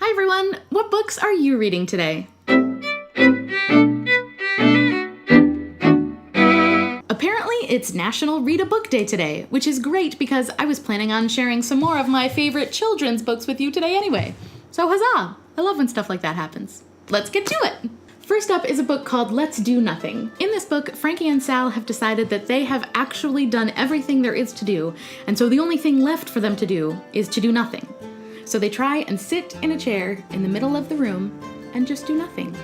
Hi everyone! What books are you reading today? Apparently it's National Read a Book Day today, which is great because I was planning on sharing some more of my favorite children's books with you today anyway. So huzzah! I love when stuff like that happens. Let's get to it! First up is a book called Let's Do Nothing. In this book, Frankie and Sal have decided that they have actually done everything there is to do, and so the only thing left for them to do is to do nothing. So they try and sit in a chair in the middle of the room and just do nothing.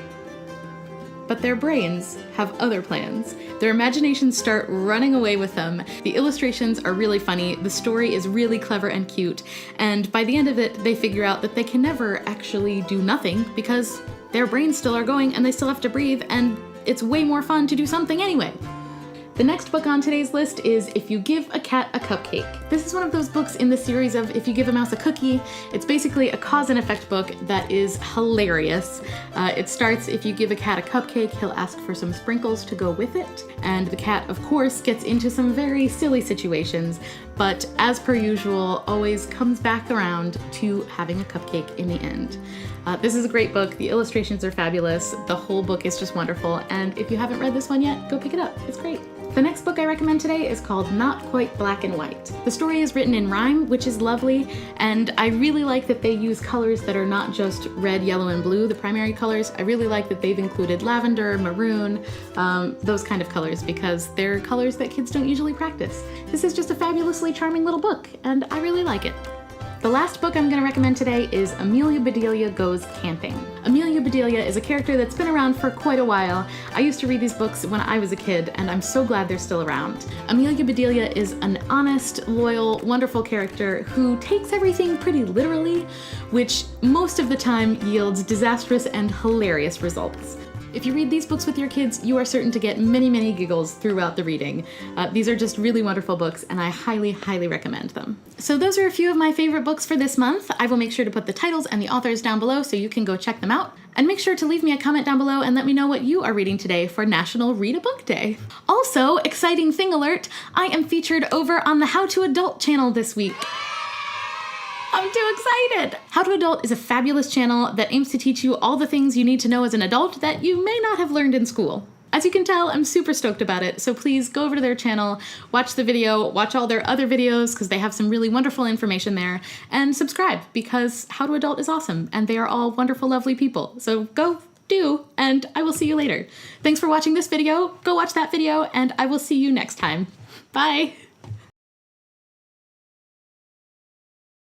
But their brains have other plans. Their imaginations start running away with them. The illustrations are really funny, the story is really clever and cute, and by the end of it, they figure out that they can never actually do nothing because their brains still are going and they still have to breathe, and it's way more fun to do something anyway. The next book on today's list is If You Give a Cat a Cupcake. This is one of those books in the series of If You Give a Mouse a Cookie. It's basically a cause and effect book that is hilarious. It starts, if you give a cat a cupcake, he'll ask for some sprinkles to go with it. And the cat, of course, gets into some very silly situations, but as per usual, always comes back around to having a cupcake in the end. This is a great book. The illustrations are fabulous. The whole book is just wonderful. And if you haven't read this one yet, go pick it up. It's great. The next book I recommend today is called Not Quite Black and White. The story is written in rhyme, which is lovely, and I really like that they use colors that are not just red, yellow, and blue, the primary colors. I really like that they've included lavender, maroon, those kind of colors, because they're colors that kids don't usually practice. This is just a fabulously charming little book, and I really like it. The last book I'm going to recommend today is Amelia Bedelia Goes Camping. Amelia Bedelia is a character that's been around for quite a while. I used to read these books when I was a kid, and I'm so glad they're still around. Amelia Bedelia is an honest, loyal, wonderful character who takes everything pretty literally, which most of the time yields disastrous and hilarious results. If you read these books with your kids, you are certain to get many, many giggles throughout the reading. These are just really wonderful books, and I highly, highly recommend them. So those are a few of my favorite books for this month. I will make sure to put the titles and the authors down below so you can go check them out. And make sure to leave me a comment down below and let me know what you are reading today for National Read a Book Day. Also, exciting thing alert, I am featured over on the How to Adult channel this week. I'm too excited! How to Adult is a fabulous channel that aims to teach you all the things you need to know as an adult that you may not have learned in school. As you can tell, I'm super stoked about it, so please go over to their channel, watch the video, watch all their other videos because they have some really wonderful information there, and subscribe because How to Adult is awesome and they are all wonderful, lovely people. So go do, and I will see you later. Thanks for watching this video, go watch that video, and I will see you next time. Bye!